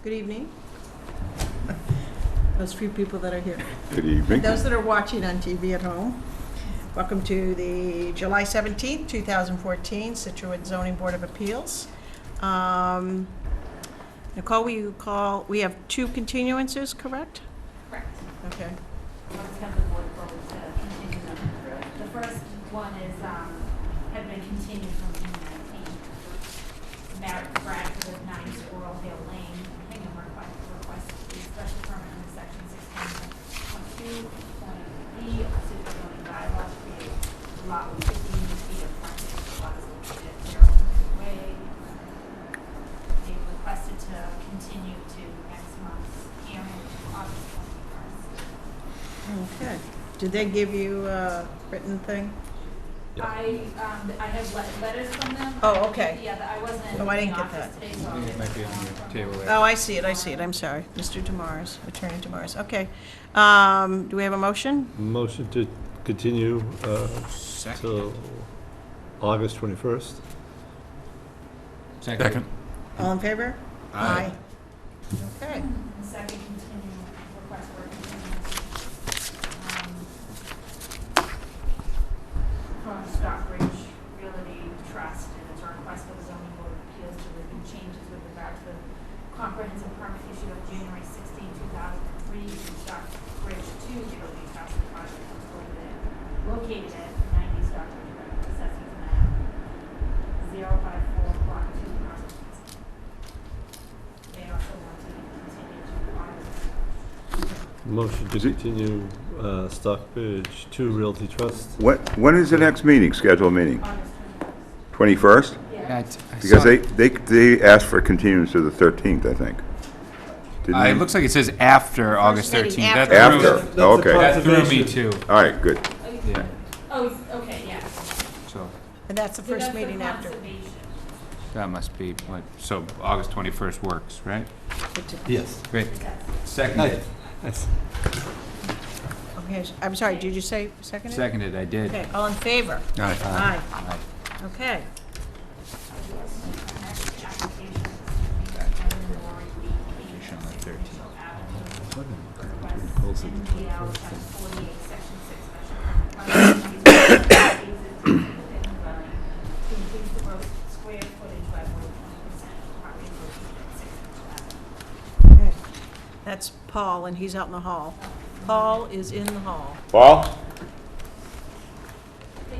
Good evening. Those few people that are here. Good evening. Those that are watching on TV at home, welcome to the July 17th, 2014 Scituate Zoning Board of Appeals. Nicole, we have two continuances, correct? Correct. Okay. Let's have the board vote to continue them. The first one is, had been continued from June 19th. Merritt Bradford of 9 Squirrel Hill Lane, Hingham request a special permit under section 16.2.e of Scituate zoning bylaw to create a lot with 15 feet of frontage. The lot is located at 0 Way. They requested to continue to next month's hearing, which is August 21st. Okay. Did they give you a written thing? I have letters from them. Oh, okay. Yeah, I wasn't Oh, I in didn't the get office that. today, so I think it might be on your table there. Oh, I see it, I'm sorry. Mr. Demars, Attorney Demars, okay. Do we have a motion? Motion to continue till August 21st. Second. All in favor? Aye. Okay. The second continue request for a continuance from Stockbridge Realty Trust, and it's a request for the zoning board of appeals to review changes with regard to the comprehensive permit issued on January 16, 2003 to Stockbridge 2 Realty Trust. The project was located at 90 Stockbridge Road, assessing map 054 block 2 parcel 6. They also want to continue to August. Motion to continue Stockbridge 2 Realty Trust. When is the next meeting, scheduled meeting? August 21st? Yeah. Because they asked for a continuance to the 13th, I think. Didn't It they? looks like it says after August meeting 13th. after. After, That's a okay. That threw me too. All right, good. Yeah, Oh, okay, yeah. so And that's the So first that's the meeting after. conservation. that must be, what, so August 21st works, right? Yes. Great. Seconded. Okay, I'm sorry, did you say seconded? Seconded, I did. Okay, all in favor? Aye. Aye. Aye. Okay. Application on the 13th. Okay. That's Paul, and he's out in the hall. Paul is in the hall. Paul?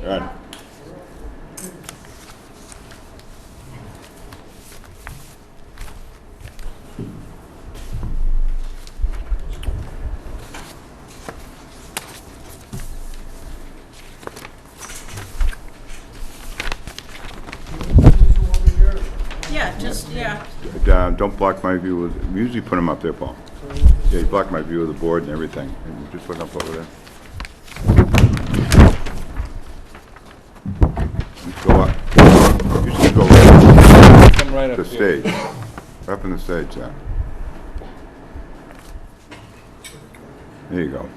Good. Yeah. Don't block my view of, we usually put them up there, Paul. Yeah, you block my view of the board and everything. And you just put them up over there. You go up. You should go Come right up up the here. stage. Up in the stage, yeah. There you go.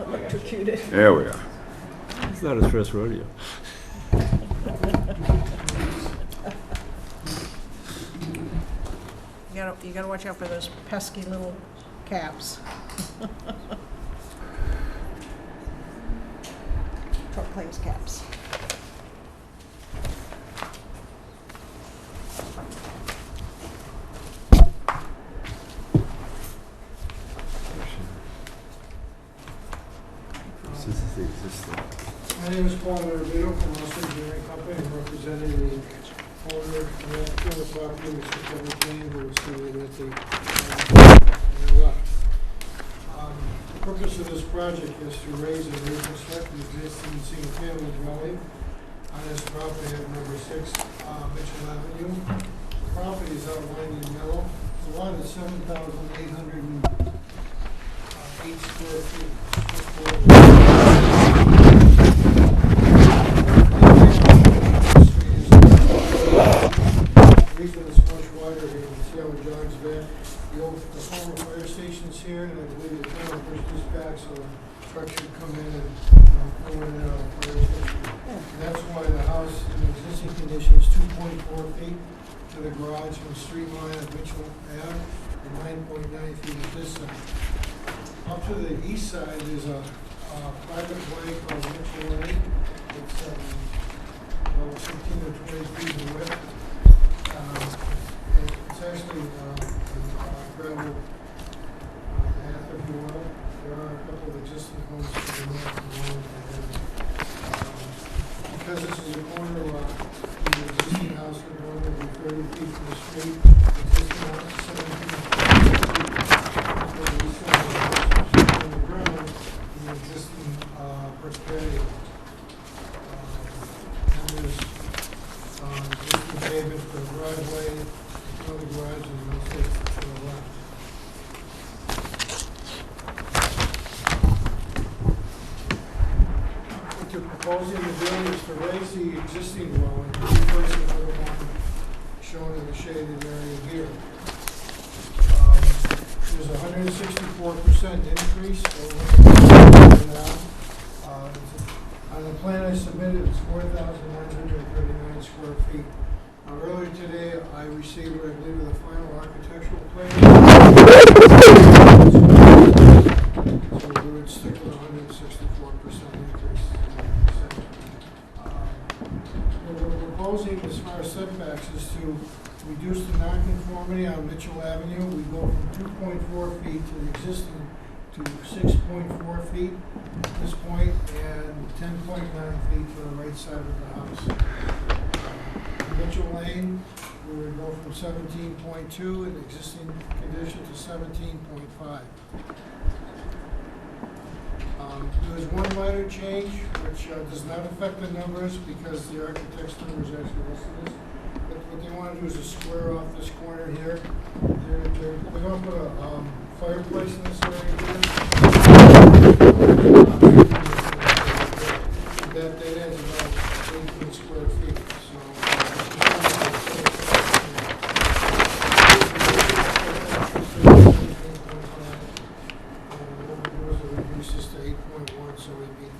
Electrocuted. There we are. It's not his first rodeo. You gotta watch out for those pesky little caps. Truck claims caps. This is the existing. My name is Paul Maravito from Austin Engineering Company. I'm representing the owner of the property, Mr. Kevin Kane, who is seated at the left. The purpose of this project is to raise and reconstruct the existing single-family dwelling on this property at number 6 Mitchell Avenue. The property is outlined in yellow. The lot is 7,808 square feet. The reason it's much wider here, you can see how it jogs back. The former fire station's here, and I believe the town pushed this back so the truck should come in and go in and out of the fire station. And that's why the house in existing condition is 2.4 feet to the garage from street line at Mitchell Ave. and 9.9 feet at this side. Up to the east side is a private way called Mitchell Lane. It's about 15 or 20 feet in width. And it's actually a gravel path, if you will. There are a couple of existing homes to the north and one to the because this is a corner lot, the existing house would normally be 30 feet from the street. The existing house is 17 feet. So we still have a house on the ground and the existing brick patio. And there's existing pavement for the driveway, another garage, and no space to the left. What you're proposing to do is to raise the existing dwelling, replace another one shown in the shaded area here. There's a 164% increase over now. On the plan I submitted, it's 4,939 square feet. Earlier today, I received what I believe are the final architectural plan. So we would stick with 164% increase. What we're proposing as far as setbacks is to reduce the nonconformity on Mitchell Avenue. We go from 2.4 feet to the existing to 6.4 feet at this point and 10.9 feet to the right side of the house. Mitchell Lane, we would go from 17.2 in the existing condition to 17.5. There is one minor change which does not affect the numbers because the architect's numbers actually listed this. But what they want to do is to square off this corner here. We're going to put a fireplace in this area here. That adds about 18 square feet. So reduce this to 8.1, so we meet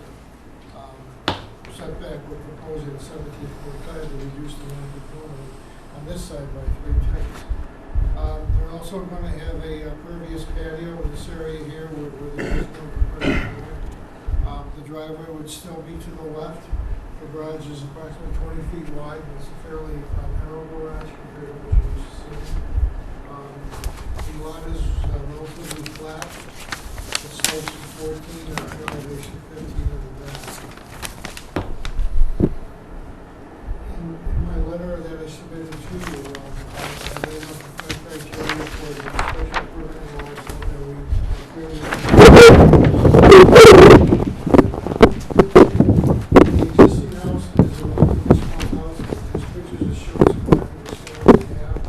the setback we're proposing at 17.5 to reduce the non-conformity on this side by 3 times. They're also going to have a pervious patio in this area here where there is no pervious. The driveway would still be to the left. The garage is approximately 20 feet wide, and it's a fairly narrow garage compared to what you're used to seeing. The lot is relatively flat. It slopes to 14 and elevation 15 in the back. In my letter that I submitted to you, I laid out the 5 criteria for the special permit laws so that we clearly the existing house is a relatively small house. There's pictures that show it's about a story and a half.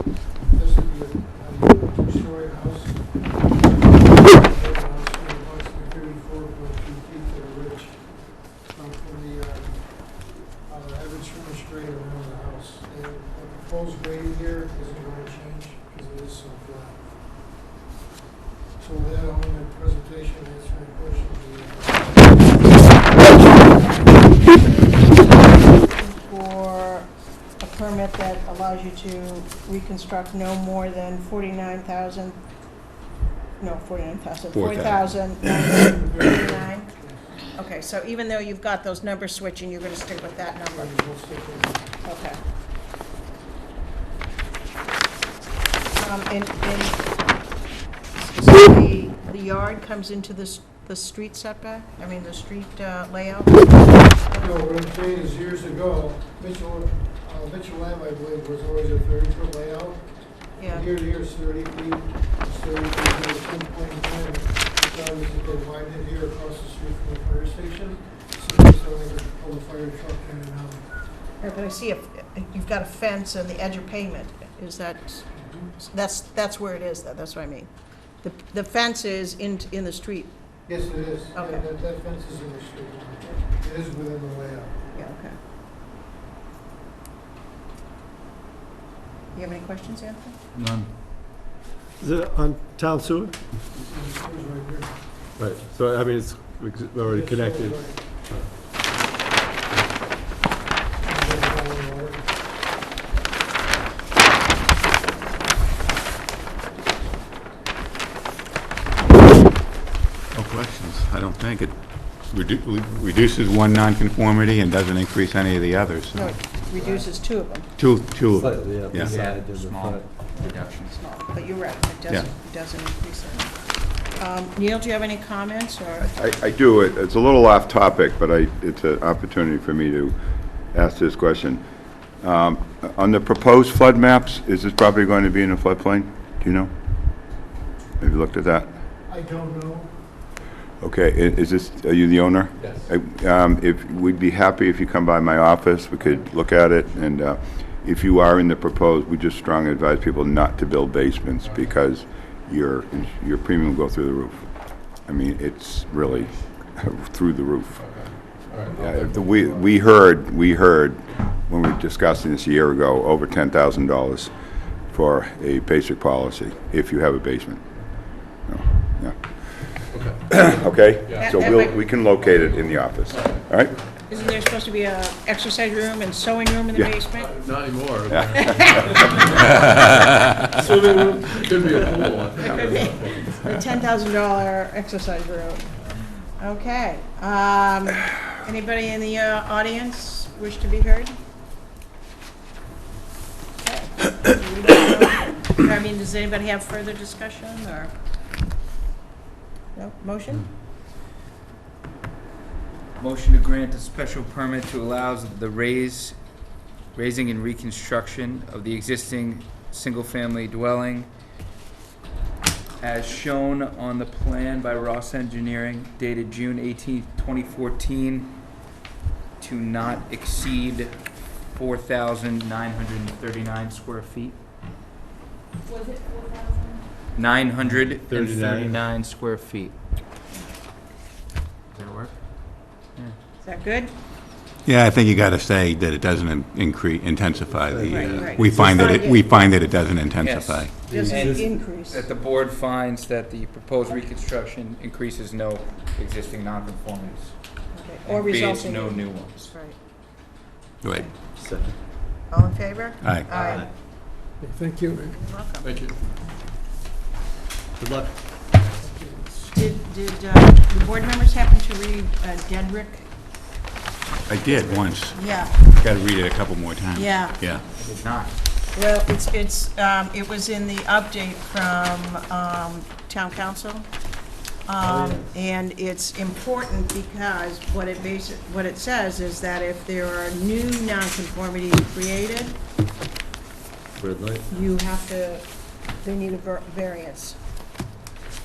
This would be a 2-story house. Approximately 34.2 feet to the ridge from the average finish grade around the house. And the proposed grade here isn't going to change because it is so flat. So with that, I'll end my presentation and answer any questions. For a permit that allows you to reconstruct no more than 49,000, no, 49,000, 4,939. Okay, so even though you've got those numbers switching, you're going to stick with that number? Okay. So the yard comes into the street setback? I mean, the street layout? No, what I'm saying is years ago, Mitchell Ave, I believe, was always a 30-foot layout. Yeah. Here to here is 30 feet, it's 30 feet, at some point in time, decided that they widened it here across the street from the fire station, so they could pull the fire truck in and out. Yeah, but I see you've got a fence on the edge of pavement. Is that's where it is, though, that's what I mean. The fence is in the street. Yes, it is. Okay. That fence is in the street. It is within the layout. Yeah, okay. You have any questions, Anthony? None. Is it on town sewer? It's right here. Right, so I mean, it's already connected. I don't think. It reduces one nonconformity and doesn't increase any of the others. No, it reduces two of them, Two of them. Slightly, yeah. Yeah. beside and the Small front. reduction. but you're right, it doesn't increase it. Neil, do you have any comments, or? I do. It's a little off topic, but it's an opportunity for me to ask this question. On the proposed flood maps, is this property going to be in a floodplain? Do you know? Have you looked at that? I don't know. Okay, is this, are you the owner? Yes. If, we'd be happy if you come by my office, we could look at it, and if you are in the proposed, we just strongly advise people not to build basements, because your premium will go through the roof. I mean, it's really through the roof. We heard, when we were discussing this a year ago, over $10,000 for a basic policy, if you have a basement. No, yeah. Okay? So we can locate it in the office, all right? Isn't there supposed to be a exercise room and sewing room in the Yeah. basement? Not anymore. Swimming room, could be a pool. A $10,000 exercise room. Okay. Anybody in the audience wish to be heard? Okay. I mean, does anybody have further discussion, or? No, motion? Motion to grant a special permit to allow the raising and reconstruction of the existing single-family dwelling as shown on the plan by Ross Engineering dated June 18th, 2014, to not exceed 4,939 square feet. Was it 4,000? 939 square feet. Does that work? Is that good? Yeah, I think you got to say that it doesn't intensify the, Right, right. we find that it doesn't intensify. Does And it increase? that the board finds that the proposed reconstruction increases no existing nonconformities. Okay. Or and creates resulting no in- new ones. Right. Right. Second. All in favor? Aye. Aye. Thank you. You're welcome. Thank you. Good luck. Did the board members happen to read Dedrick? I did once. Yeah. Got to read it a couple more times. Yeah. Yeah. It's not. Well, it was in the update from town council. And it's important because what it says is that if there are new nonconformities created, Red light. you have to, they need a variance.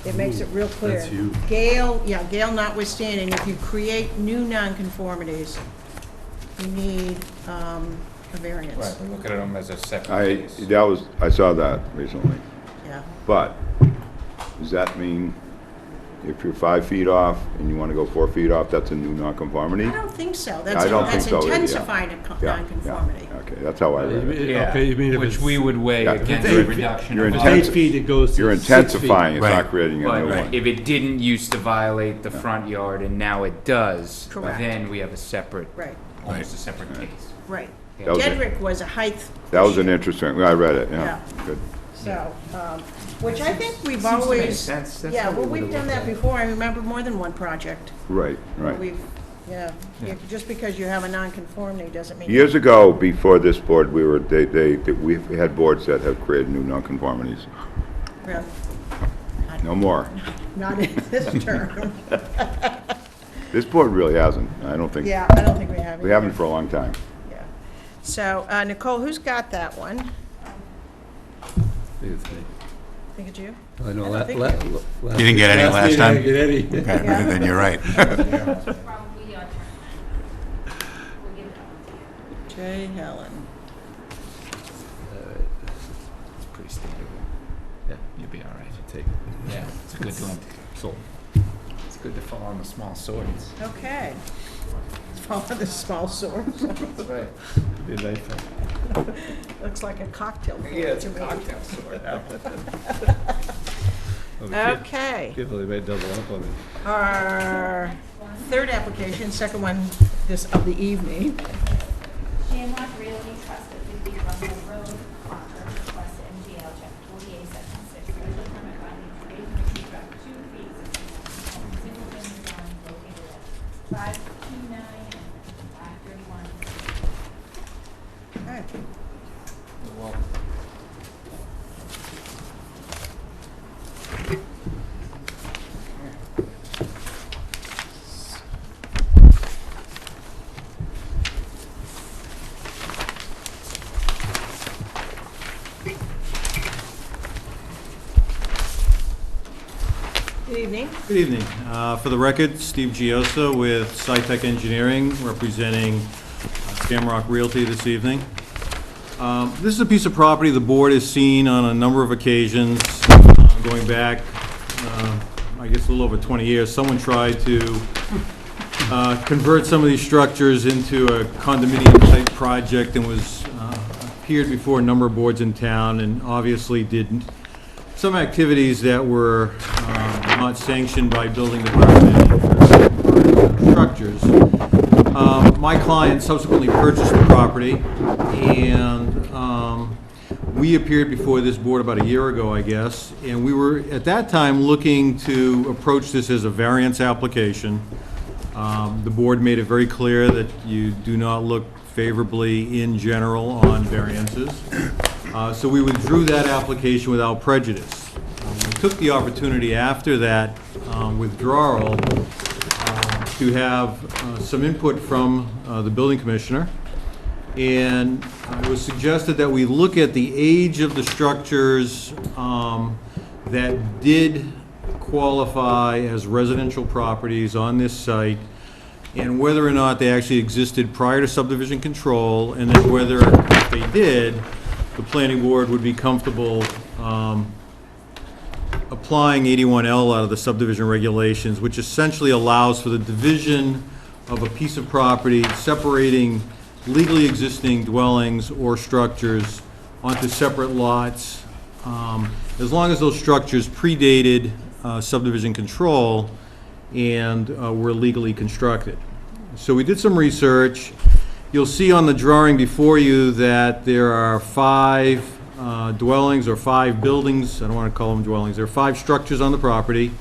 It makes it real clear. That's huge. Gale notwithstanding, if you create new nonconformities, you need a variance. Right, we look at them as a separate case. I saw that recently, Yeah. but does that mean if you're 5 feet off and you want to go 4 feet off, that's a new nonconformity? I don't think so. I don't think so either, yeah. Intensified Yeah, nonconformity. yeah, okay, that's how I read it. Yeah, Okay, you mean if which it's we would weigh Yeah. against You're- the reduction you're of intense- 8 feet, it goes to You're 6 feet. intensifying, it's not Right. creating a new But one. if it didn't used to violate the front yard and now it does, Correct. then we have a separate, Right, almost a separate case. right. Yeah. That was it. Dedrick was a height That was an issue. interesting, I read it, yeah, Yeah. good. So, which I think we've Seems to make always, sense. That's yeah, how we well, would've we've done looked that at it. before. I remember more than one project. Right, where right. We've, yeah, just because you have a nonconformity doesn't mean. Years ago, before this board, we had boards that have created new nonconformities. Really, No more. not in this term. This board really hasn't, I don't think. Yeah, I don't think we have. We haven't for a long time. Yeah. So, Nicole, who's got that one? I think it's me. Think it's you? I know, I don't think You didn't get any last meeting I time? didn't get any. Okay, Yeah. then you're right. Probably your turn. We'll give it up to you. Jay Helen. It's pretty standard. Yeah. You'll be all right. Take Yeah, it's a good one. sold. It's good to fall on the small swords. Okay. Follow the small sword. That's right. Be a nice one. Looks like a cocktail. Yeah, it's a to me. cocktail sword. Oh, the kid- Okay. kid really might double up on me. Our third application, second one of the evening. Shamrock Realty Trust at 50 Russell Road, Concord, request MGL check 48, section 6, special permit finding create and reconstruct 2 feet single-family dwelling 529 and 531. Okay. Good evening. Good evening. For the record, Steve Giosa with Scituate Engineering, representing Shamrock Realty this evening. This is a piece of property the board has seen on a number of occasions, going back, I guess, a little over 20 years. Someone tried to convert some of these structures into a condominium-type project and was appeared before a number of boards in town, and obviously did some activities that were not sanctioned by building department structures. My client subsequently purchased the property, and we appeared before this board about a year ago, I guess, and we were, at that time, looking to approach this as a variance application. The board made it very clear that you do not look favorably in general on variances. So we withdrew that application without prejudice. We took the opportunity after that withdrawal to have some input from the building commissioner. And it was suggested that we look at the age of the structures that did qualify as residential properties on this site, and whether or not they actually existed prior to subdivision control, and then whether, if they did, the planning board would be comfortable applying 81L out of the subdivision regulations, which essentially allows for the division of a piece of property, separating legally existing dwellings or structures onto separate lots, as long as those structures predated subdivision control and were legally constructed. So we did some research. You'll see on the drawing before you that there are 5 dwellings or 5 buildings. I don't want to call them dwellings. There are 5 structures on the property.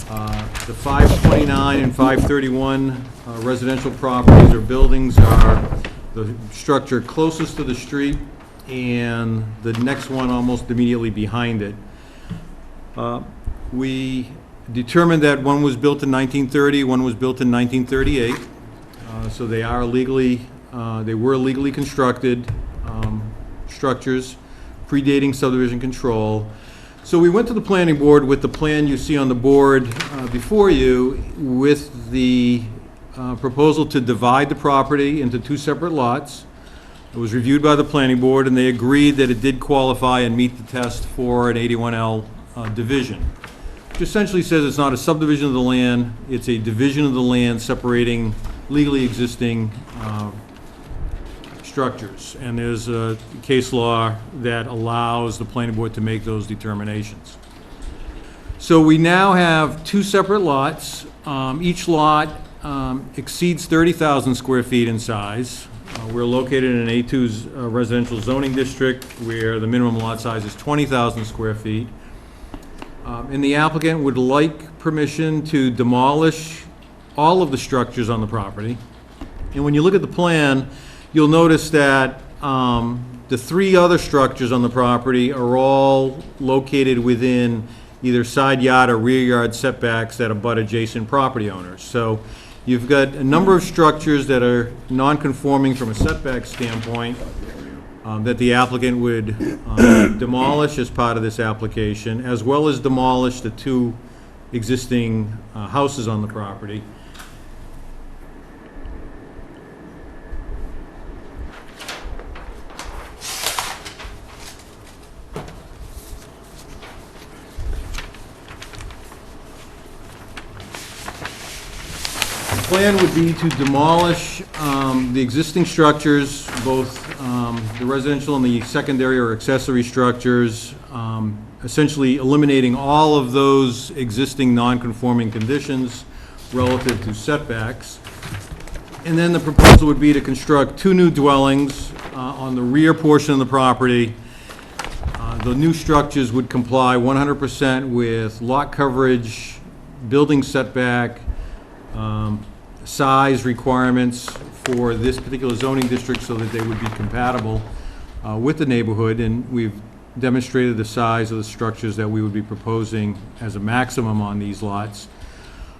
The 529 and 531 residential properties or buildings are the structure closest to the street and the next one almost immediately behind it. We determined that one was built in 1930, one was built in 1938. So they are legally, they were legally constructed structures predating subdivision control. So we went to the planning board with the plan you see on the board before you, with the proposal to divide the property into 2 separate lots. It was reviewed by the planning board, and they agreed that it did qualify and meet the test for an 81L division, which essentially says it's not a subdivision of the land, it's a division of the land separating legally existing structures. And there's a case law that allows the planning board to make those determinations. So we now have 2 separate lots. Each lot exceeds 30,000 square feet in size. We're located in an A2 residential zoning district where the minimum lot size is 20,000 square feet. And the applicant would like permission to demolish all of the structures on the property. And when you look at the plan, you'll notice that the 3 other structures on the property are all located within either side yard or rear yard setbacks that abut adjacent property owners. So you've got a number of structures that are non-conforming from a setback standpoint that the applicant would demolish as part of this application, as well as demolish the 2 existing houses on the property. The plan would be to demolish the existing structures, both the residential and the secondary or accessory structures, essentially eliminating all of those existing non-conforming conditions relative to setbacks. And then the proposal would be to construct 2 new dwellings on the rear portion of the property. The new structures would comply 100% with lot coverage, building setback, size requirements for this particular zoning district so that they would be compatible with the neighborhood, and we've demonstrated the size of the structures that we would be proposing as a maximum on these lots.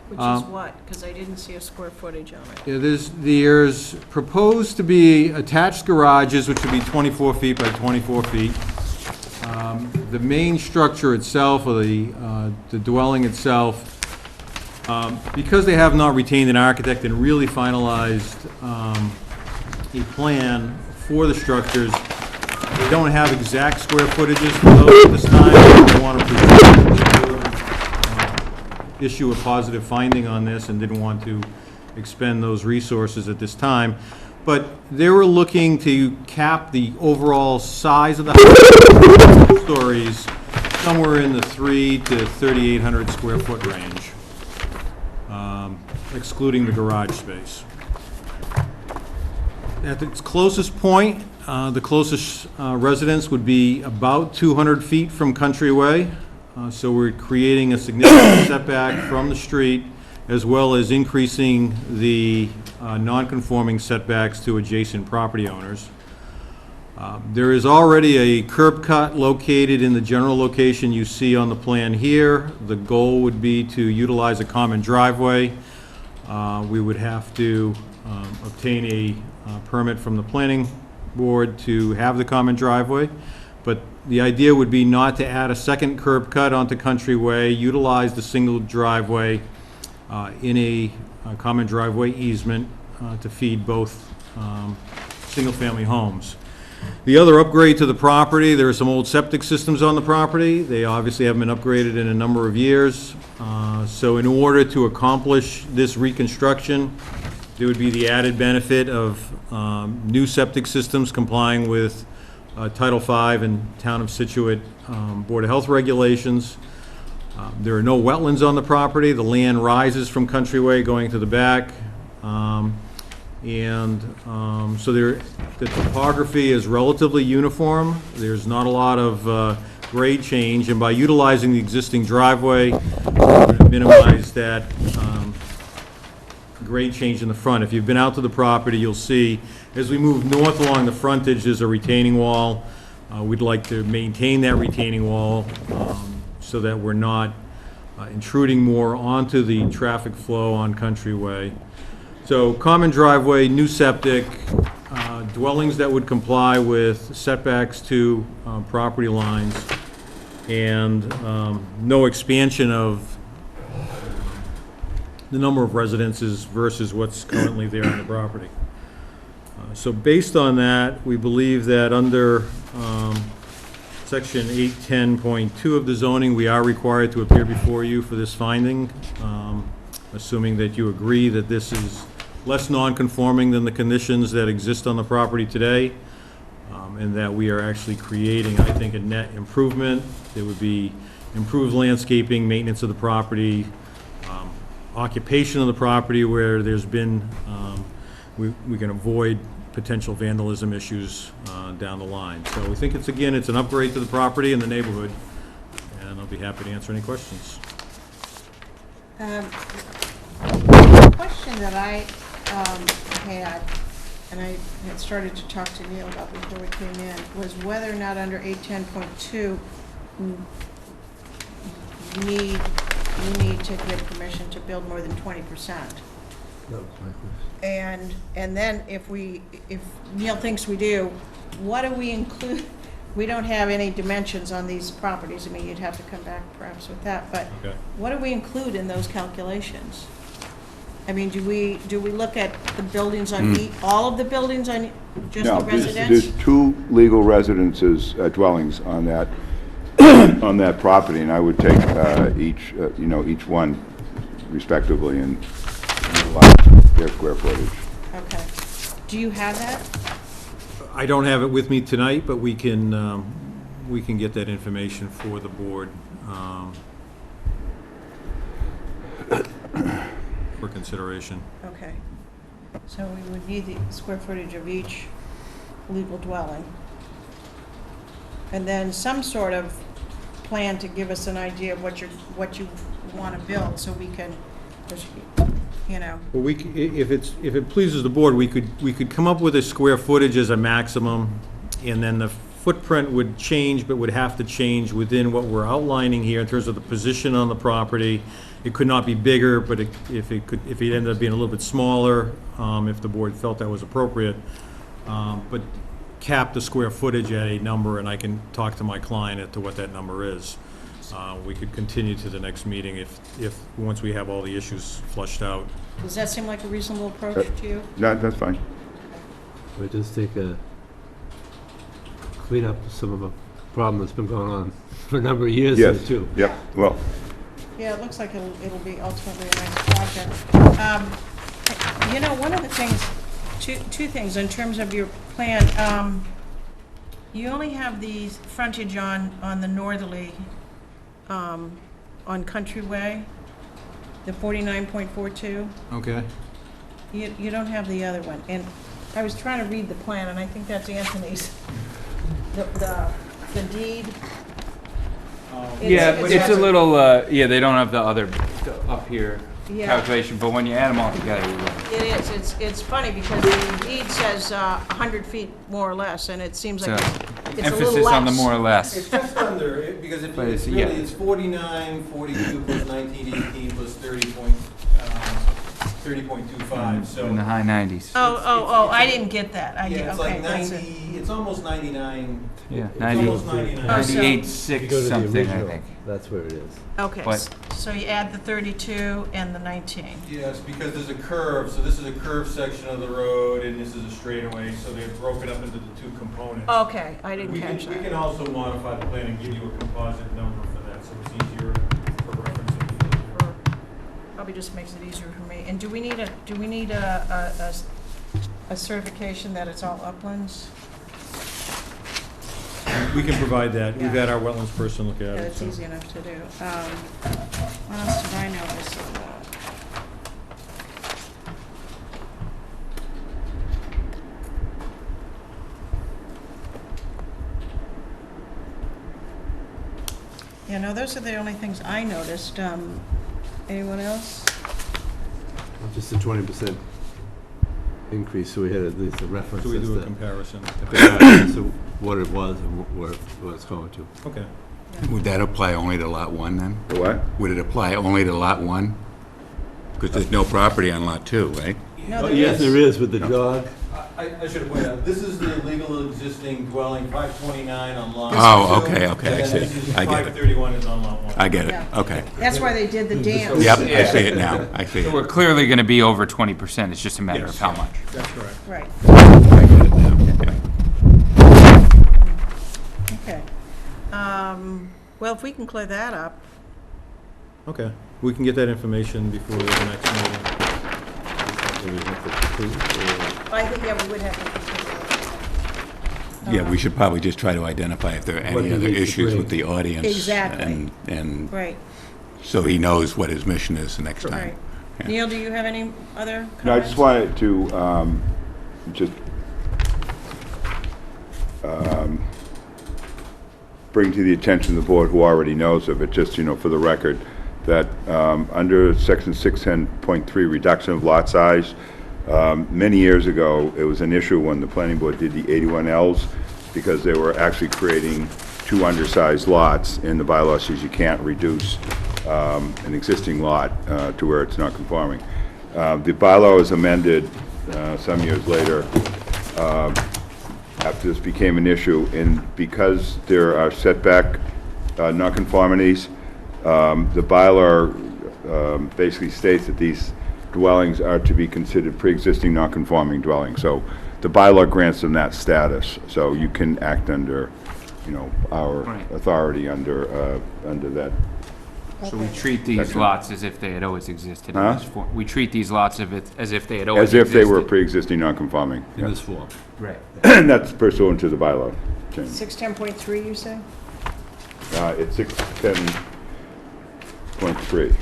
Which is what? Because I didn't see a square footage on it. Yeah, there's proposed to be attached garages, which would be 24 feet by 24 feet. The main structure itself, or the dwelling itself, because they have not retained an architect and really finalized a plan for the structures, they don't have exact square footages for those at this time. They want to issue a positive finding on this and didn't want to expend those resources at this time. But they were looking to cap the overall size of the house, stories, somewhere in the 300 to 3,800 square foot range, excluding the garage space. At its closest point, the closest residence would be about 200 feet from Country Way. So we're creating a significant setback from the street, as well as increasing the non-conforming setbacks to adjacent property owners. There is already a curb cut located in the general location you see on the plan here. The goal would be to utilize a common driveway. We would have to obtain a permit from the planning board to have the common driveway, but the idea would be not to add a second curb cut onto Country Way, utilize the single driveway in a common driveway easement to feed both single-family homes. The other upgrade to the property, there are some old septic systems on the property. They obviously haven't been upgraded in a number of years. So in order to accomplish this reconstruction, there would be the added benefit of new septic systems complying with Title V and Town of Scituate Board of Health regulations. There are no wetlands on the property. The land rises from Country Way going to the back. So the topography is relatively uniform. There's not a lot of grade change, and by utilizing the existing driveway, we're going to minimize that grade change in the front. If you've been out to the property, you'll see as we move north along the frontage, there's a retaining wall. We'd like to maintain that retaining wall so that we're not intruding more onto the traffic flow on Country Way. So common driveway, new septic, dwellings that would comply with setbacks to property lines, and no expansion of the number of residences versus what's currently there on the property. So based on that, we believe that under Section 810.2 of the zoning, we are required to appear before you for this finding, assuming that you agree that this is less non-conforming than the conditions that exist on the property today, and that we are actually creating, I think, a net improvement. There would be improved landscaping, maintenance of the property, occupation of the property where there's been, we can avoid potential vandalism issues down the line. So we think it's an upgrade to the property and the neighborhood, and I'll be happy to answer any questions. The question that I had, and I had started to talk to Neil about before we came in, was whether or not under 810.2 you need to give permission to build more than 20%. And then if Neil thinks we do, what do we include? We don't have any dimensions on these properties. I mean, you'd have to come back perhaps with that, but Okay. what do we include in those calculations? I mean, do we look at the buildings on all of the buildings on just No, the residential? there's two legal residences, dwellings on that, on that property, and I would take each one respectively and utilize their square footage. Okay. Do you have that? I don't have it with me tonight, but we can get that information for the board for consideration. Okay. So we would need the square footage of each legal dwelling. And then some sort of plan to give us an idea of what you want to build, so we can, you know, Well, if it pleases the board, we could come up with a square footage as a maximum, and then the footprint would change, but would have to change within what we're outlining here in terms of the position on the property. It could not be bigger, but if it ended up being a little bit smaller, if the board felt that was appropriate, but cap the square footage at a number, and I can talk to my client as to what that number is. We could continue to the next meeting if once we have all the issues flushed out. does that seem like a reasonable approach to you? No, that's fine. We just take clean up some of the problem that's been going on for a number of years here, Yes, too. yep, well, Yeah, it looks like it'll be ultimately a nice project. You know, one of the things, two things in terms of your plan, you only have the frontage on the northerly, on Country Way, the 49.42. Okay. You don't have the other one. And I was trying to read the plan, and I think that's Anthony's, the deed. Yeah, It's- it's a little, yeah, they don't have the other up here Yeah. calculation, but when you add them all together, you It is, it's funny because the deed says 100 feet more or less, and it seems like it's a little emphasis on the less. more or less. It's just under, because if But it's it's- really, yeah. it's 49, 42 plus 19, 18 plus 30.25, so. In the high 90s. Oh, I didn't get that. Yeah, it's Okay, like that's it. 90, it's almost 99. Yeah, It's 90, almost 99. Oh, so- 98, If you 6 go to the something, I original, think. that's where it is. Okay, But- so you add the 32 and the 19. Yes, because there's a curve, so this is a curved section of the road, and this is a straightaway, so they're broken up into the two components. Okay, I didn't We catch can that. also modify the plan and give you a composite number for that, so it's easier for referencing. Probably just makes it easier for me. And do we need a certification that it's all uplands? We can provide that. We've Yeah. had our wetlands person look at Yeah, it. it's so. easy enough to do. What else did I notice on that? Yeah, no, those are the only things I noticed. Anyone else? Just a 20% increase, so we had at least a reference So we as do a to comparison. what it was and where it's going to. Okay. Would that apply only to Lot 1 then? the what? Would it apply only to Lot 1? Because there's no property on Lot 2, right? No, Oh, there yes, is. there is with the dog. I should have pointed out, this is the legal existing dwelling, 529 on Lot 2. Oh, okay, okay, I And see. this is I get it. 531 is on Lot 1. I get it, Yeah. okay. That's why they did the dance. Yep, I see it now, I see So it. we're clearly going to be over 20%, it's just a matter of Yes. how much. That's correct. Right, I get it now. Yeah. okay. Well, if we can clear that up, Okay. We can get that information before the next meeting. So we have to approve, or- I think, yeah, we would have to consider it. Yeah, we should probably just try to identify if there are What any he other needs to issues bring. with the audience. Exactly. And Right, so he knows what his mission is the next time. right. Yeah. Neil, do you have any other comments? No, I just wanted to just bring to the attention of the board, who already knows of it, just, for the record, that under Section 610.3, reduction of lot size, many years ago, it was an issue when the planning board did the 81Ls, because they were actually creating two undersized lots, and the bylaw says you can't reduce an existing lot to where it's not conforming. The bylaw was amended some years later after this became an issue, and because there are setback nonconformities, the bylaw basically states that these dwellings are to be considered pre-existing nonconforming dwellings. So the bylaw grants them that status, so you can act under, our Right. authority under that. So we treat these Section. lots as if they had always existed in Huh? this form. We treat these lots as if they had always As existed. if they were pre-existing nonconforming. in this form. Right. And that's pursuant to the bylaw change. 610.3, you say? It's 610.3.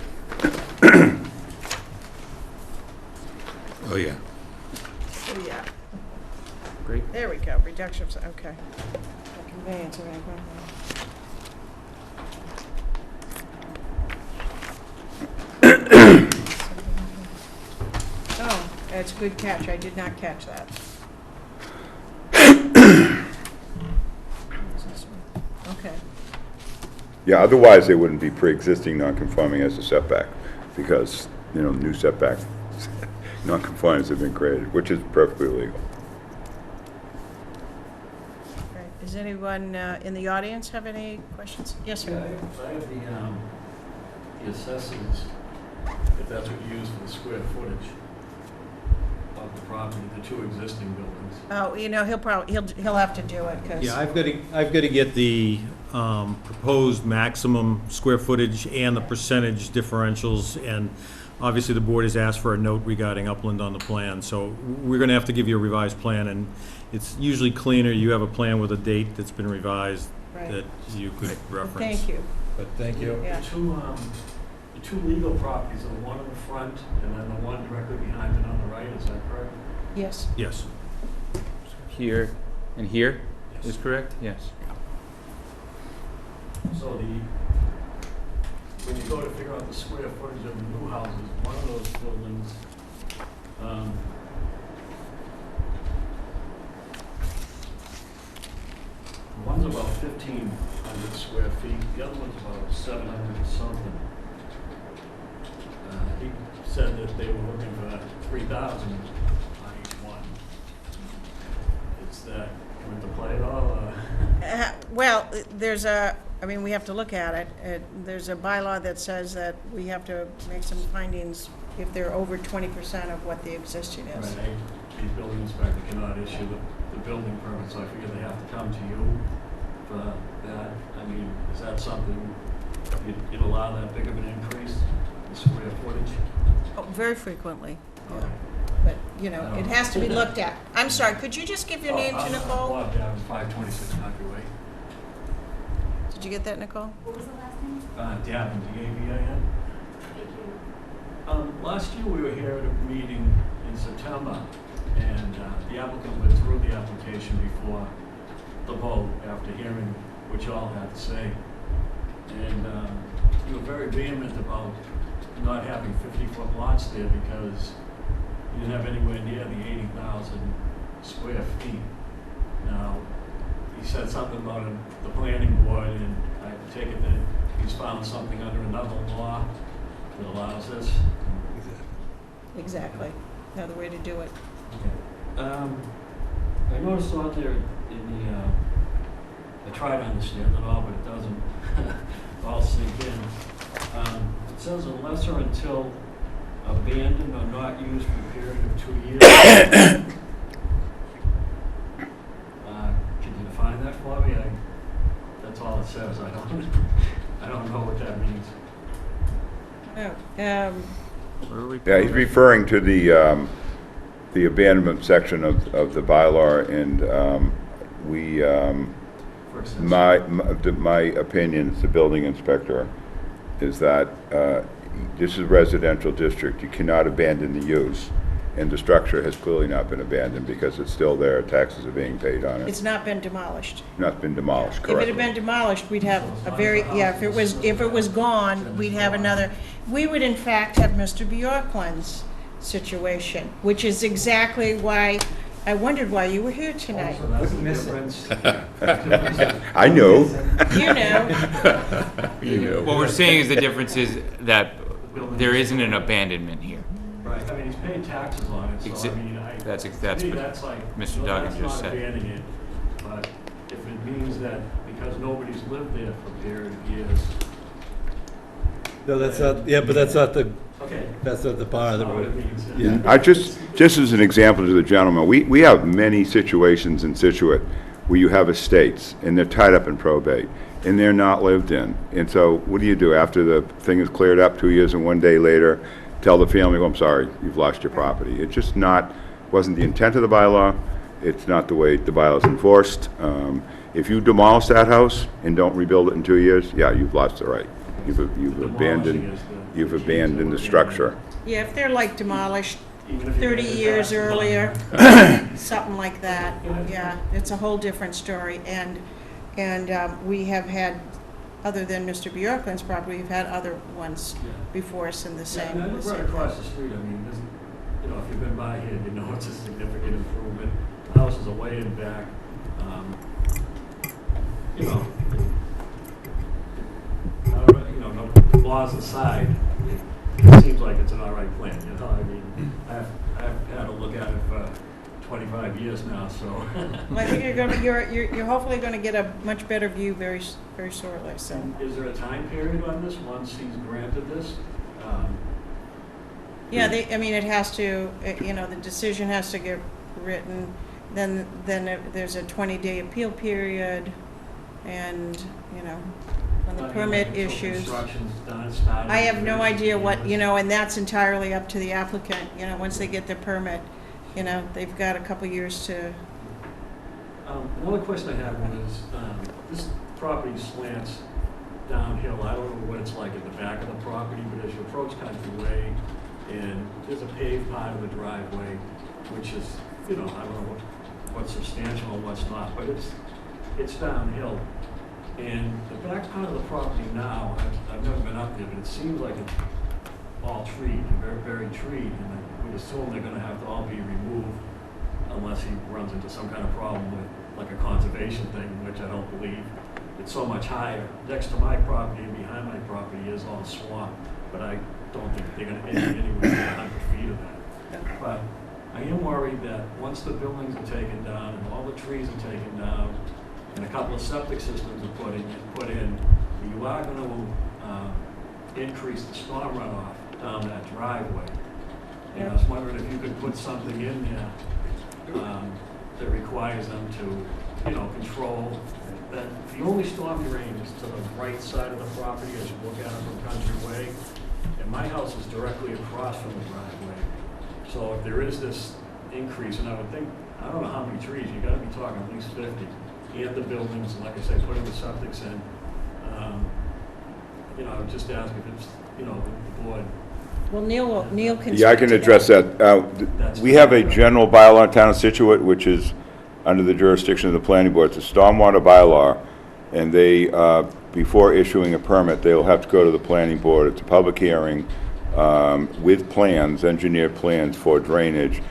Oh, yeah. Oh, yeah. Great. There we go, reduction of, okay. The conveyance of any property. That's a good catch. I did not catch that. Okay. Yeah, otherwise they wouldn't be pre-existing non-conforming as a setback, because, new setback non-conformance have been created, which is perfectly legal. Right. Does anyone in the audience have any questions? Yes, Yeah, sir. I have the assessors, if that's what you use for the square footage of the property, the two existing buildings. Oh, he'll have to do it, because. Yeah, I've got to get the proposed maximum square footage and the percentage differentials, and obviously the board has asked for a note regarding upland on the plan, so we're going to have to give you a revised plan, and it's usually cleaner, you have a plan with a date that's been revised Right. that you could reference. Thank you. But thank you. Yeah. The two legal properties, the one in the front and then the one directly behind it on the right, is that correct? Yes. Yes. Here and here is correct? Yes. So when you go to figure out the square footage of the new houses, one of those buildings, one's about 1,500 square feet, the other one's about 700 or something. He said that they were looking for 3,000 on each one. Is that come into play at all? Well, we have to look at it. There's a bylaw that says that we have to make some findings if they're over 20% of what the existing is. Right, the building inspector cannot issue the building permit, so I figure they have to come to you for that. I mean, is that something, you'd allow that big of an increase in square footage? Oh, very frequently, Okay. but, it has to be looked at. I'm sorry, could you just give your name to Nicole? Bob Davin, 526 Country Way. Did you get that, Nicole? What was the last name? Davin, D-A-V-I-N. Thank you. Last year, we were here at a meeting in September, and the applicant withdrew the application before the vote after hearing what y'all had to say. And you were very vehement about not having 50-foot lots there because you didn't have anywhere near the 80,000 square feet. Now, he said something about the planning board, and I take it that he's found something under another law that allows this. Exactly. Another way to do it. I noticed out there in the, I try to understand it all, but it doesn't all sink in. It says unless or until abandoned or not used for a period of 2 years. Can you define that for me? That's all it says. I don't know what that means. Oh, Where are we? Yeah, he's referring to the abandonment section of the bylaw, and For example, my opinion as the building inspector is that this is a residential district. You cannot abandon the use, and the structure has clearly not been abandoned because it's still there. Taxes are being paid on it. it's not been demolished. Not been demolished, If it correct? had been demolished, we'd have a very, if it was gone, we'd have another, we would in fact have Mr. Bjorklund's situation, which is exactly why, I wondered why you were here tonight. so that's the difference. I know. You know, What we're saying is the difference is that there isn't an abandonment here. Right, I mean, he's paying taxes on it, so I mean, That's to me, what that's like, Mr. no, Duggan that's just not said. abandoning it. But if it means that because nobody's lived there for a period of years, No, that's not, yeah, but that's not the bar that's that not what it we're, means. yeah. I just as an example to the gentleman, we have many situations in Scituate where you have estates, and they're tied up in probate, and they're not lived in. And so what do you do after the thing is cleared up 2 years and 1 day later? Tell the family, well, I'm sorry, you've lost your property. It's just wasn't the intent of the bylaw. It's not the way the bylaw is enforced. If you demolish that house and don't rebuild it in 2 years, yeah, you've lost the right. You've abandoned the structure. yeah, if they're like demolished Even if you 30 pay the years taxes on it. earlier, something like that, yeah, it's a whole different story. And we have had, other than Mr. Bjorklund's property, we've had other ones Yeah. before us in the Yeah, same. and I live the right same across thing. the street, I mean, you know, if you've been by here, you know it's a significant improvement. The house is away in back. You know, no laws aside, it seems like it's an all right plan, you know, I mean, I've had to look at it for 25 years now, so. Well, I think you're hopefully gonna get a much better view very shortly, so. Is there a time period on this, once he's granted this? Yeah, I mean, it has to, you know, the decision has to get written, then there's a 20-day appeal period, and, you know, when the permit issues. Construction's done, started. I have no idea what, you know, and that's entirely up to the applicant, you know, once they get their permit, you know, they've got a couple years to, Another question I have was, this property slants downhill. I don't know what it's like at the back of the property, but as you approach Country Way, and there's a paved part of the driveway, which is, you know, I don't know what's substantial and what's not, but it's downhill. And the back part of the property now, I've never been up there, but it seems like it's all treed, very, very treed, and I would assume they're gonna have to all be removed unless he runs into some kind of problem with, like a conservation thing, which I don't believe. It's so much higher. Next to my property and behind my property is all swamp, but I don't think they're gonna end anywhere near 100 feet of that. But I am worried that once the buildings are taken down and all the trees are taken down, and a couple of septic systems are put in, you are going to increase the storm runoff down that driveway. And I was wondering if you could put something in there that requires them to, you know, control that. The only storm drain is to the right side of the property as you look at it from Country Way, and my house is directly across from the driveway. So if there is this increase, and I would think, I don't know how many trees, you gotta be talking at least 50. And the buildings, and like I say, putting the septics in. You know, I would just ask if it's, you know, the board. well, Neil can. Yeah, I speak can to address that. We have a general bylaw in town of Scituate, which is under the jurisdiction of the planning board. It's a stormwater bylaw, and they, before issuing a permit, they'll have to go to the planning board. It's a public hearing with plans, engineered plans for drainage.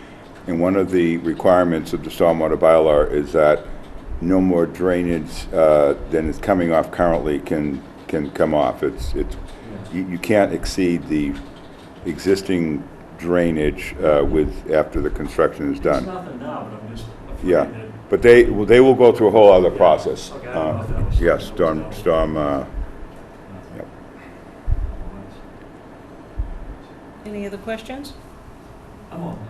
And one of the requirements of the stormwater bylaw is that no more drainage than is coming off currently can come off. You can't exceed the existing drainage after the construction is It's done. nothing now, but I'm just afraid Yeah, that. but they will go through a whole other process. Okay, I don't know if that was- Yes, that was- storm, yep. Any other questions? I'm all done.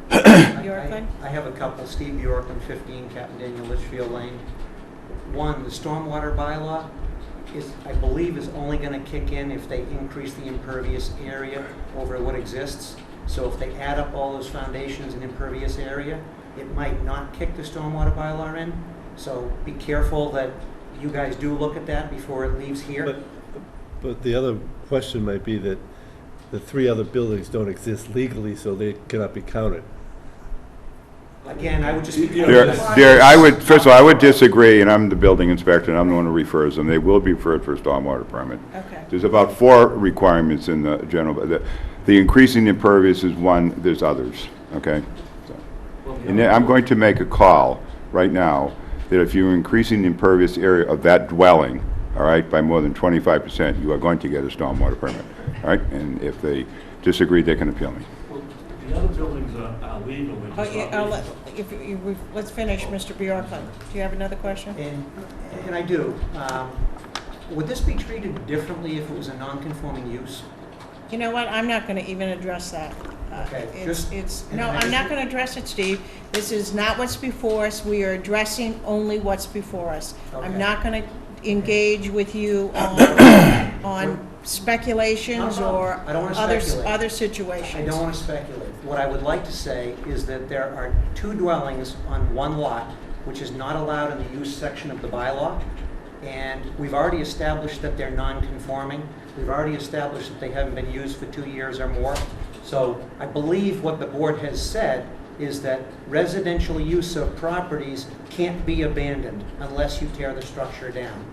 Bjorklund? I have a couple. Steve Bjorklund, 15 Captain Daniel Litchfield Lane. One, the stormwater bylaw is, I believe, is only going to kick in if they increase the impervious area over what exists. So if they add up all those foundations and impervious area, it might not kick the stormwater bylaw in. So be careful that you guys do look at that before it leaves here. But the other question might be that the 3 other buildings don't exist legally, so they cannot be counted. Again, I would just be First of all, I would disagree, and I'm the building inspector, and I'm the one who refers them. They will be referred for a stormwater permit. Okay. There's about 4 requirements in the general, the increasing the impervious is one, there's others, okay? So, and then I'm going to make a call right now that if you're increasing the impervious area of that dwelling, all right, by more than 25%, you are going to get a stormwater permit, all right? And if they disagree, they can appeal me. Well, the other buildings are legal, they're Oh, just yeah, not legal. let's finish, Mr. Bjorklund. Do you have another question? And I do. Would this be treated differently if it was a non-conforming use? You know what, I'm not gonna even address that. Okay, I'm not gonna address it, Steve. This is not what's before us. We are addressing only what's before us. I'm Okay. not gonna engage with you on speculations or I don't wanna speculate. other situations. I don't want to speculate. What I would like to say is that there are 2 dwellings on 1 lot, which is not allowed in the use section of the bylaw. And we've already established that they're non-conforming. We've already established that they haven't been used for 2 years or more. So I believe what the board has said is that residential use of properties can't be abandoned unless you tear the structure down.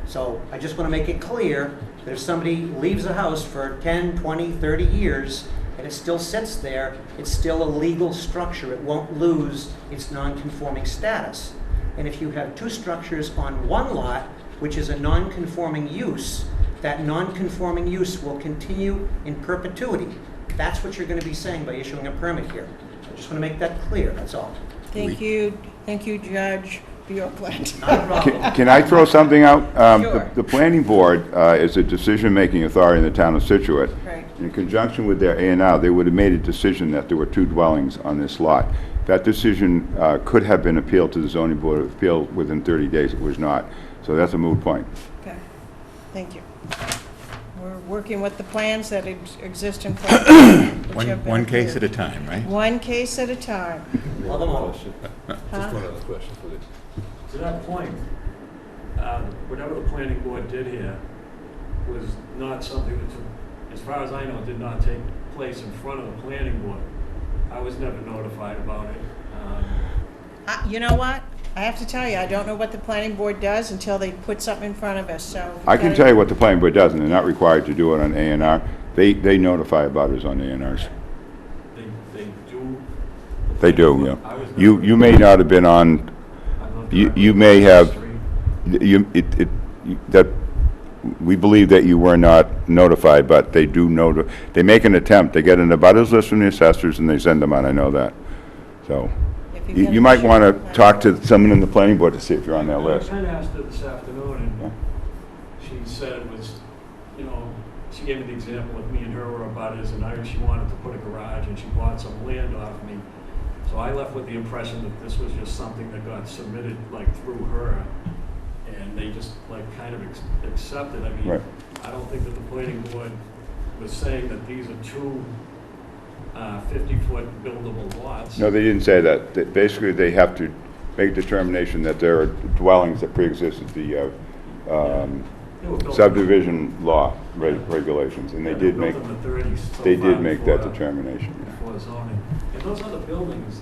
So I just want to make it clear that if somebody leaves a house for 10, 20, 30 years and it still sits there, it's still a legal structure. It won't lose its non-conforming status. And if you have two structures on one lot, which is a non-conforming use, that non-conforming use will continue in perpetuity. That's what you're going to be saying by issuing a permit here. I just want to make that clear, that's all. Thank you, Judge Bjorkland. Not a problem. Can I throw something out? Sure. The planning board is a decision-making authority in the town of Scituate. Right. In conjunction with their A&R, they would have made a decision that there were two dwellings on this lot. That decision could have been appealed to the zoning board of appeal within 30 days. It was not. So that's a moot point. Okay, thank you. We're working with the plans that exist in front of us. which have been One case at approved. a time, right? One case at a time. Love 'em all. Just Huh? one other question for the To that point, whatever the planning board did here was not something that took, as far as I know, did not take place in front of the planning board. I was never notified about it. You know what? I have to tell you, I don't know what the planning board does until they put something in front of us, so. I can tell you what the planning board does, and they're not required to do it on A&R. They notify abutters on A&Rs. They do. They do, yeah. I was never- You may not have been on, I lived you directly may across have, the street. that, we believe that you were not notified, but they do they make an attempt. They get an abutters list from the assessors, and they send them out, I know that. So, If you get you a might want to short- talk to someone in the planning board to see if you're on their list. I kind of asked her this afternoon, Yeah. and she said it was, you know, she gave me the example of me and her were abutters, and she wanted to put a garage, and she bought some land off me. So I left with the impression that this was just something that got submitted, like, through her, and they just, like, kind of accepted. I mean, Right. I don't think that the planning board was saying that these are two 50-foot buildable lots. No, they didn't say that. Basically, they have to make determination that there are dwellings that pre-existed the They were built- subdivision law regulations, and Yeah, they were did built make, in the 30s, so they far did make that before- determination. before zoning. And those other buildings,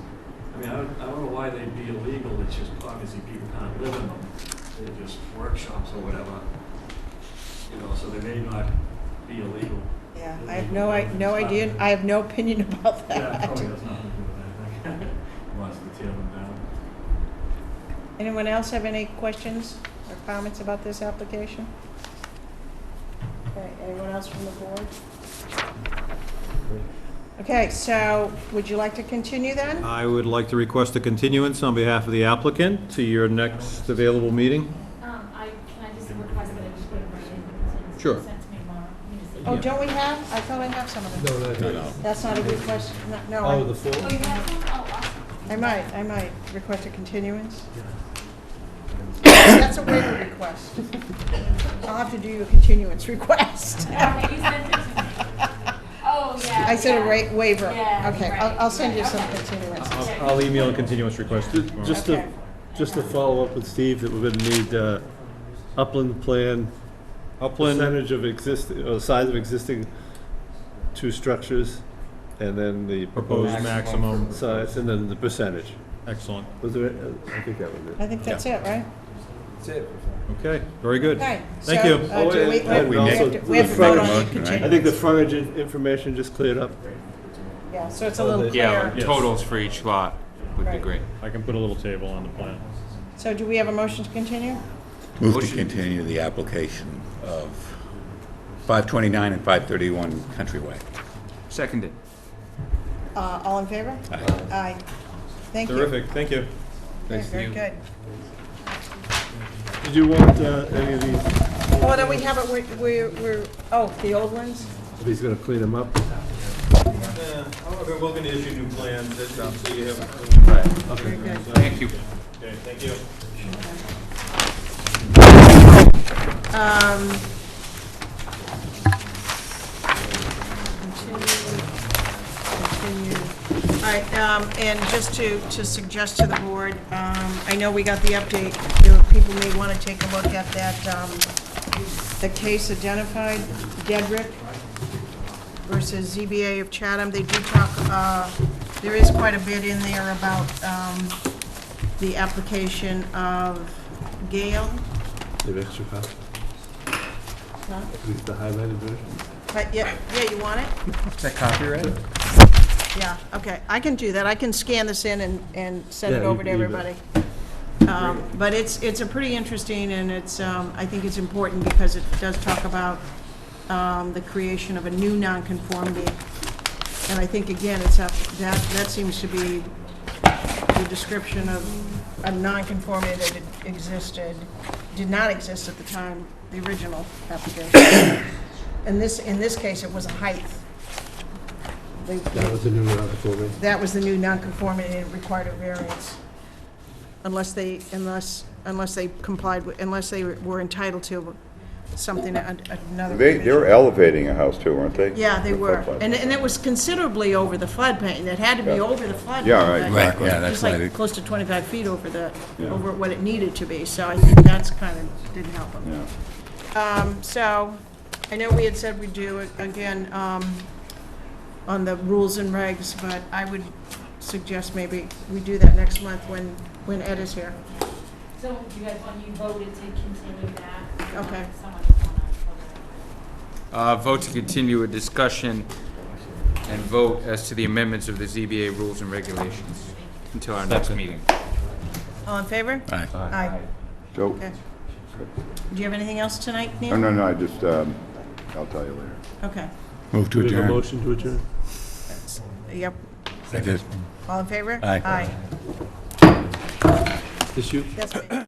I mean, I don't know why they'd be illegal, it's just obviously people can't live in them. They're just workshops or whatever, you know, so they may not be illegal. Yeah, I have no idea, I have no opinion about Yeah, it that. probably has nothing to do with anything. Wants to tear them down. Anyone else have any questions or comments about this application? Okay, anyone else from the board? Okay, so would you like to continue then? I would like to request a continuance on behalf of the applicant to your next available meeting. Can I just request that it just put it right in, since Sure. it's sent to me tomorrow? Oh, don't we have, I thought I have some of them. No. That's not a request, no, Oh, the I- full? Oh, you have some? Oh, awesome. I might request a continuance. That's a waiver request. I'll have to do you a continuance request. Okay, you sent it to me. Oh, yeah. I said a yeah. waiver. Yeah, Okay, right, I'll send you right, some okay. continuances. I'll email a continuance request tomorrow. Just Okay. just to follow up with Steve, that we're gonna need upland plan, Upland, percentage of existing, or size of existing two structures, and then the proposed maximum, size, and then the percentage. excellent. Was there, I think that was it. I think that's it, right? Okay, very good. Okay. Thank so, you. do we and have also to- we have to vote on the Motion, right? continuance. I think the frontage information just cleared up. Yeah, so it's a little Yeah, clearer. Yes. totals for each lot would be Right. great. I can put a little table on the plan. So do we have a motion to continue? Move to Motion. continue the application of 529 and 531 Countryway. Seconded. All in favor? Aye. Aye. Thank you. Terrific, thank you. Okay, very good. Did you want any of these? Oh, no, we have it, we're, oh, the old ones? He's gonna clean them up. However, we're going to issue new plans, so you have. Very good. Thank you. Okay, thank you. Continue. All right, and just to suggest to the board, I know we got the update, people may want to take a look at that, the case identified, Dedrick versus ZBA of Chatham. They do talk, there is quite a bit in there about the application of Gale. The extra copy. Huh? At least the highlighted version. But yeah, you want it? Is that copyright? Yeah, okay, I can do that. I can scan this in and send it Yeah, over to you can everybody. But it's a pretty interesting, and it's, I think it's important because it does talk about the creation of a new nonconformity. And I think, again, it's up, that seems to be the description of a nonconformity that did not exist at the time, the original application. In this case, it was a height. That was the new non-conforming. That was the new nonconformity and it required a variance. Unless they complied with, unless they were entitled to something, another. They were elevating a house too, weren't they? Yeah, they The were. floodplain. And it was considerably over the floodplain. It had to be Yeah. over the floodplain. Yeah, right, but right, yeah, It that's was why like they- close to 25 feet over Yeah. over what it needed to be. So I think that's kind of, didn't help them. Yeah. So, I know we had said we'd do it again, on the rules and regs, but I would suggest maybe we do that next month when Ed is here. So do you guys want, you voted to continue that? Okay. Someone just wanna vote Vote to continue a discussion and vote as to the amendments of the ZBA rules and regulations until our next meeting. All in favor? Aye. Aye. So, Okay. Do you have anything else tonight, Neil? no, I just, I'll tell you later. Okay. Move to Do we have a adjourn. motion to adjourn? Yep. I just- All in favor? Aye. Aye. This you? Yes, ma'am.